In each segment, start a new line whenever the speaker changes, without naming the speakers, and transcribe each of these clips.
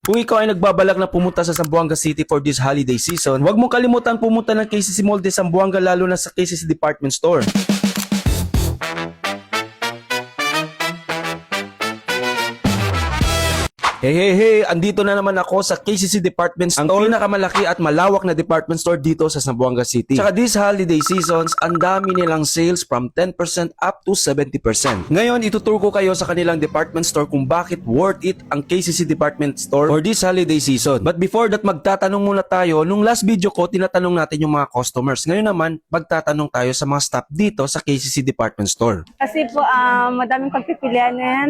Kung ikaw ay nagbabalak na pumunta sa Zamboanga City for this holiday season, huwag mong kalimutan pumunta ng KCC Mall de Zamboanga lalo na sa KCC Department Store. Hey, andito na naman ako sa KCC Department Store, ang pinakamalaki at malawak na department store dito sa Zamboanga City. Tsaka this holiday seasons, ang dami nilang sales from 10% up to 70%. Ngayon, ituturo ko kayo sa kanilang department store kung bakit worth it ang KCC Department Store for this holiday season. But before that, magtatanong muna tayo. Nung last video ko, tinatanong natin yung mga customers. Ngayon naman, magtatanong tayo sa mga staff dito sa KCC Department Store.
Kasi po, madaming pagpipilian yan.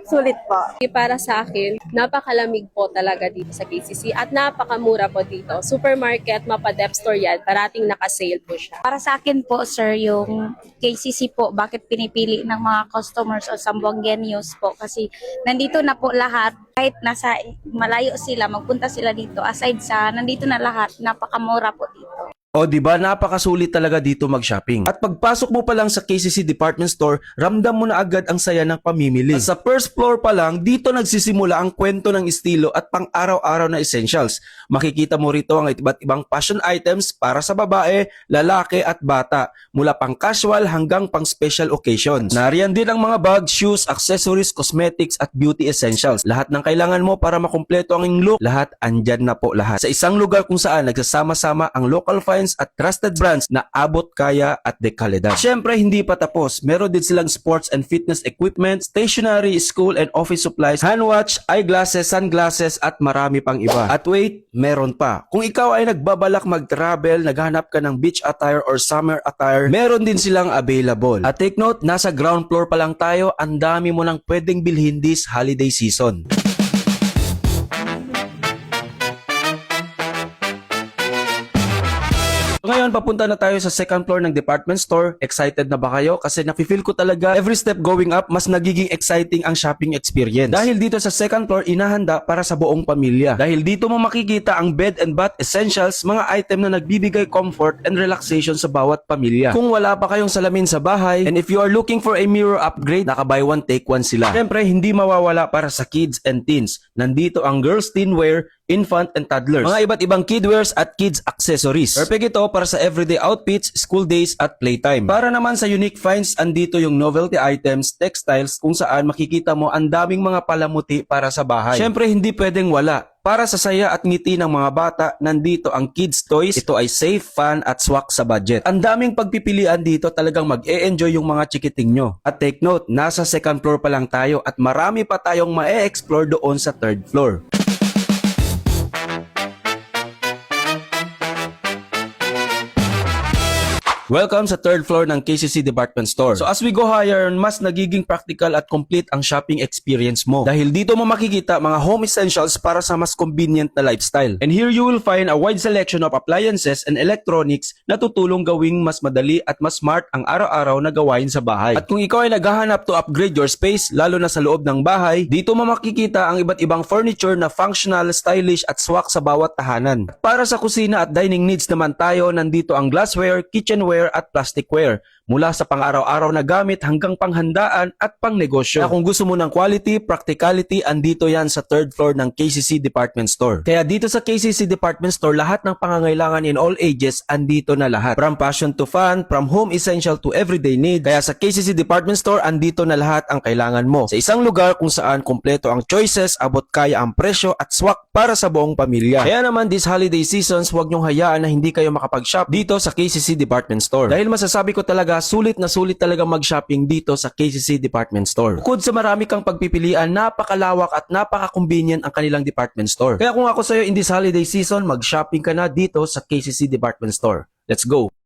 Sulit po.
Para sa akin, napakalamig po talaga dito sa KCC at napakamura po dito. Supermarket, mapa-dep store yan, parating naka-sale po siya.
Para sa akin po, sir, yung KCC po, bakit pinipili ng mga customers o Zamboangueños po? Kasi nandito na po lahat, kahit nasa malayo sila, magpunta sila dito. Aside sa, nandito na lahat, napakamura po dito.
O diba, napakasulit talaga dito mag-shopping. At pagpasok mo pa lang sa KCC Department Store, ramdam mo na agad ang saya ng pamimili. At sa first floor pa lang, dito nagsisimula ang kwento ng estilo at pang-araw-araw na essentials. Makikita mo rito ang iba't ibang fashion items para sa babae, lalaki at bata, mula pang casual hanggang pang special occasions. Nariyan din ang mga bags, shoes, accessories, cosmetics at beauty essentials. Lahat ng kailangan mo para makumpleto ang iyong look, lahat andyan na po lahat. Sa isang lugar kung saan nagsasama-sama ang local finds at trusted brands na abot kaya at de kalidad. Siyempre, hindi pa tapos. Meron din silang sports and fitness equipment, stationery, school and office supplies, handwatch, eyeglasses, sunglasses at marami pang iba. At wait, meron pa. Kung ikaw ay nagbabalak mag-travel, naghanap ka ng beach attire or summer attire, meron din silang available. At take note, nasa ground floor pa lang tayo, ang dami mo nang pwedeng bilhin this holiday season. Ngayon, papunta na tayo sa second floor ng department store. Excited na ba kayo? Kasi nafe-feel ko talaga every step going up, mas nagiging exciting ang shopping experience. Dahil dito sa second floor, inahanda para sa buong pamilya. Dahil dito mo makikita ang bed and bath essentials, mga item na nagbibigay comfort and relaxation sa bawat pamilya. Kung wala pa kayong salamin sa bahay, and if you are looking for a mirror upgrade, naka buy one take one sila. Siyempre, hindi mawawala para sa kids and teens. Nandito ang girls teenwear, infant and toddlers, mga iba't ibang kidwears at kids accessories. Perfect ito para sa everyday outfits, school days at playtime. Para naman sa unique finds, andito yung novelty items, textiles kung saan makikita mo ang daming mga palamuti para sa bahay. Siyempre, hindi pwedeng wala. Para sa saya at ngiti ng mga bata, nandito ang kids toys. Ito ay safe, fun at swak sa budget. Ang daming pagpipilian dito, talagang mag-e-enjoy yung mga chikiting nyo. At take note, nasa second floor pa lang tayo at marami pa tayong ma-e-explore doon sa third floor. Welcome sa third floor ng KCC Department Store. So as we go higher, mas nagiging practical at complete ang shopping experience mo. Dahil dito mo makikita mga home essentials para sa mas convenient na lifestyle. And here you will find a wide selection of appliances and electronics na tutulong gawing mas madali at mas smart ang araw-araw na gawain sa bahay. At kung ikaw ay naghahanap to upgrade your space, lalo na sa loob ng bahay, dito mo makikita ang iba't ibang furniture na functional, stylish at swak sa bawat tahanan. Para sa kusina at dining needs naman tayo, nandito ang glassware, kitchenware at plasticware, mula sa pang-araw-araw na gamit hanggang panghandaan at pangnegosyo. Kaya kung gusto mo ng quality, practicality, andito yan sa third floor ng KCC Department Store. Kaya dito sa KCC Department Store, lahat ng pangangailangan in all ages, andito na lahat. From fashion to fun, from home essential to everyday need. Kaya sa KCC Department Store, andito na lahat ang kailangan mo. Sa isang lugar kung saan kumpleto ang choices, abot kaya ang presyo at swak para sa buong pamilya. Kaya naman this holiday seasons, huwag nyong hayaan na hindi kayo makapag-shop dito sa KCC Department Store. Dahil masasabi ko talaga, sulit na sulit talaga mag-shopping dito sa KCC Department Store. Bukod sa marami kang pagpipilian, napakalawak at napaka-convenient ang kanilang department store. Kaya kung ako sa'yo in this holiday season, mag-shopping ka na dito sa KCC Department Store. Let's go!